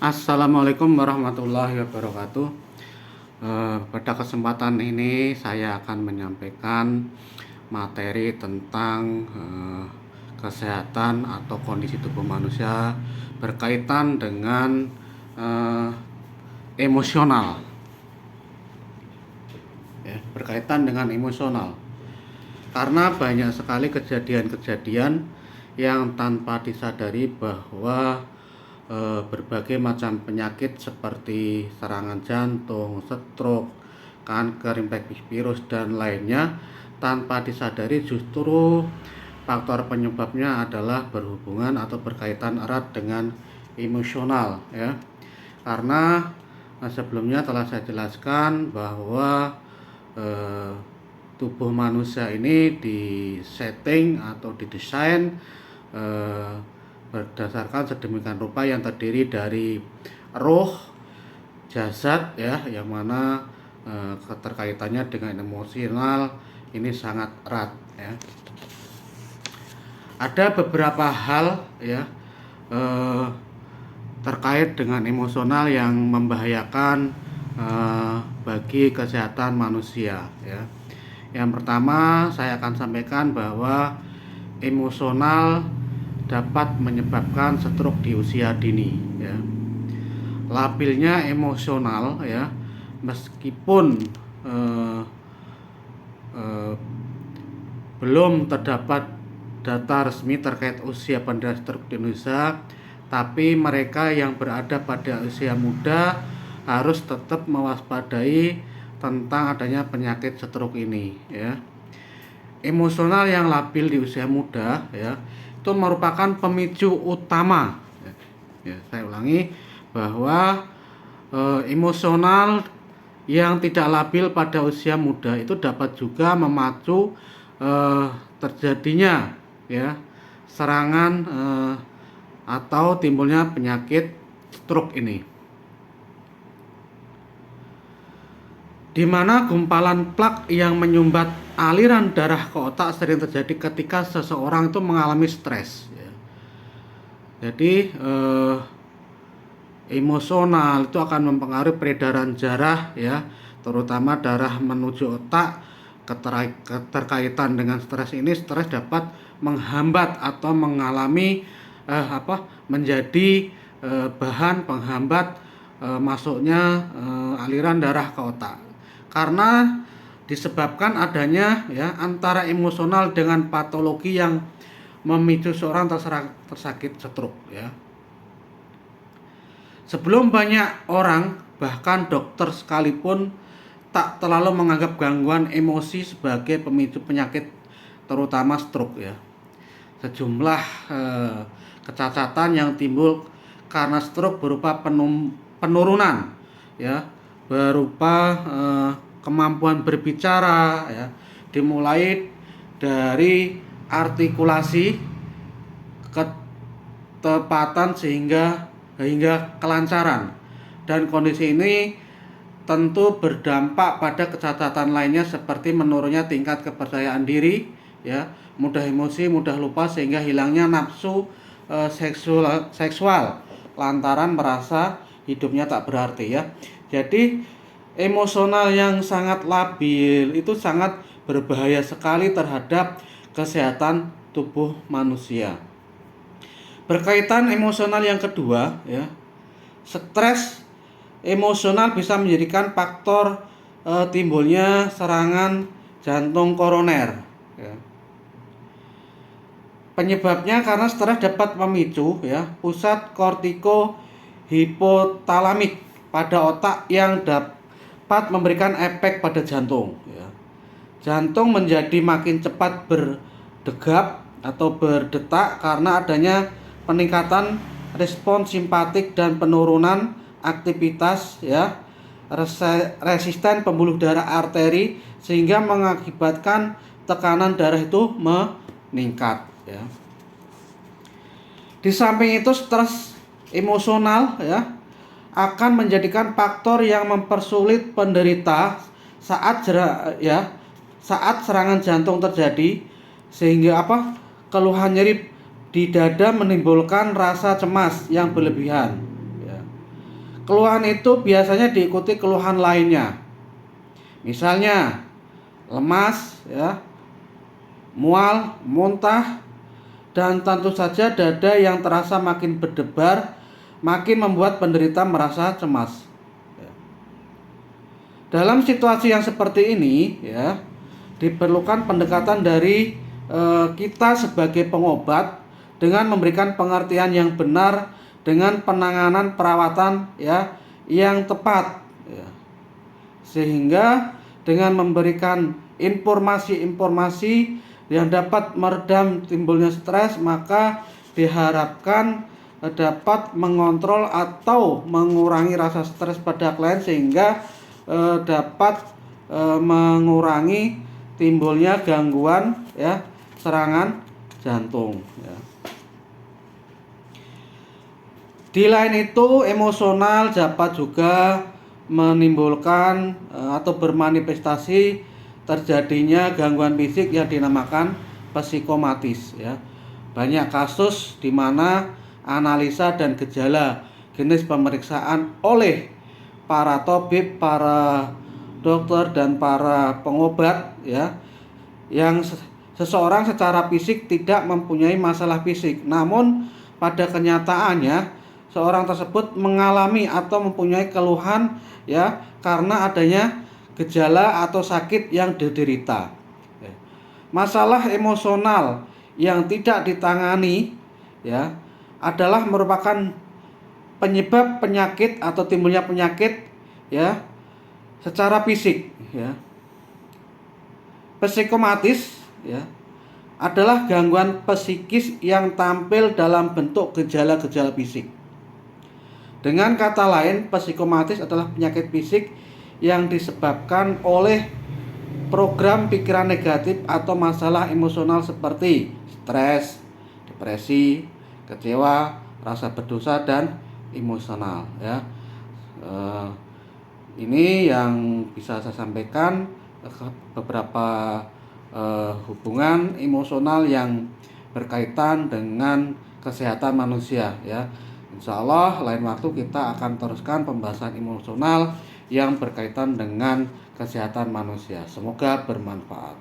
Assalamualaikum warahmatullahi wabarakatuh. Pada kesempatan ini saya akan menyampaikan materi tentang kesehatan atau kondisi tubuh manusia berkaitan dengan emosional. Ya, berkaitan dengan emosional. Karena banyak sekali kejadian-kejadian yang tanpa disadari bahwa berbagai macam penyakit seperti serangan jantung, stroke, kanker, infeksi virus dan lainnya tanpa disadari justru faktor penyebabnya adalah berhubungan atau berkaitan erat dengan emosional ya. Karena sebelumnya telah saya jelaskan bahwa tubuh manusia ini disetting atau didesain berdasarkan sedemikian rupa yang terdiri dari roh, jasad ya, yang mana keterkaitannya dengan emosional ini sangat erat ya. Ada beberapa hal ya terkait dengan emosional yang membahayakan bagi kesehatan manusia ya. Yang pertama saya akan sampaikan bahwa emosional dapat menyebabkan stroke di usia dini ya. Labilnya emosional ya, meskipun belum terdapat data resmi terkait usia penderita stroke di Indonesia, tapi mereka yang berada pada usia muda harus tetap mewaspadai tentang adanya penyakit stroke ini ya. Emosional yang labil di usia muda ya, itu merupakan pemicu utama ya, saya ulangi bahwa emosional yang tidak labil pada usia muda itu dapat juga memacu terjadinya ya serangan atau timbulnya penyakit stroke ini, di mana gumpalan plak yang menyumbat aliran darah ke otak sering terjadi ketika seseorang itu mengalami stres ya. Jadi emosional itu akan mempengaruhi peredaran darah ya, terutama darah menuju otak. Keterkaitan dengan stres ini, stres dapat menghambat atau mengalami menjadi bahan penghambat masuknya aliran darah ke otak, karena disebabkan adanya ya antara emosional dengan patologi yang memicu seorang tersakit stroke ya. Sebelum banyak orang, bahkan dokter sekalipun, tak terlalu menganggap gangguan emosi sebagai pemicu penyakit terutama stroke ya. Sejumlah kecacatan yang timbul karena stroke berupa penurunan ya, berupa kemampuan berbicara ya, dimulai dari artikulasi, ketepatan hingga kelancaran, dan kondisi ini tentu berdampak pada kecacatan lainnya seperti menurunnya tingkat kepercayaan diri ya, mudah emosi, mudah lupa, sehingga hilangnya nafsu seksual lantaran merasa hidupnya tak berarti ya. Jadi emosional yang sangat labil itu sangat berbahaya sekali terhadap kesehatan tubuh manusia. Berkaitan emosional yang kedua ya, stres emosional bisa menjadikan faktor timbulnya serangan jantung koroner ya. Penyebabnya karena stres dapat memicu ya pusat kortiko hipotalamik pada otak yang dapat memberikan efek pada jantung ya. Jantung menjadi makin cepat berdegap atau berdetak karena adanya peningkatan respons simpatik dan penurunan aktivitas ya resisten pembuluh darah arteri, sehingga mengakibatkan tekanan darah itu meningkat ya. Di samping itu, stres emosional ya akan menjadikan faktor yang mempersulit penderita saat serangan jantung terjadi, sehingga keluhan nyeri di dada menimbulkan rasa cemas yang berlebihan ya. Keluhan itu biasanya diikuti keluhan lainnya. Misalnya lemas, ya, mual, muntah, dan tentu saja dada yang terasa makin berdebar, makin membuat penderita merasa cemas. Dalam situasi yang seperti ini, ya, diperlukan pendekatan dari kita sebagai pengobat dengan memberikan pengertian yang benar dengan penanganan perawatan, ya, yang tepat, ya. Sehingga dengan memberikan informasi-informasi yang dapat meredam timbulnya stres, maka diharapkan dapat mengontrol atau mengurangi rasa stres pada klien sehingga dapat mengurangi timbulnya gangguan, ya, serangan jantung, ya. Di lain itu, emosional dapat juga menimbulkan atau bermanifestasi terjadinya gangguan fisik yang dinamakan psikomatis, ya. Banyak kasus di mana analisa dan gejala jenis pemeriksaan oleh para tabib, para dokter dan para pengobat, ya, yang seseorang secara fisik tidak mempunyai masalah fisik, namun pada kenyataannya seorang tersebut mengalami atau mempunyai keluhan, ya, karena adanya gejala atau sakit yang diderita. Masalah emosional yang tidak ditangani, ya, adalah merupakan penyebab penyakit atau timbulnya penyakit, ya, secara fisik, ya. Psikomatis, ya, adalah gangguan psikis yang tampil dalam bentuk gejala-gejala fisik. Dengan kata lain, psikomatis adalah penyakit fisik yang disebabkan oleh program pikiran negatif atau masalah emosional seperti stres, depresi, kecewa, rasa berdosa, dan emosional, ya. Ini yang bisa saya sampaikan, beberapa hubungan emosional yang berkaitan dengan kesehatan manusia, ya. Insya Allah lain waktu kita akan teruskan pembahasan emosional yang berkaitan dengan kesehatan manusia. Semoga bermanfaat.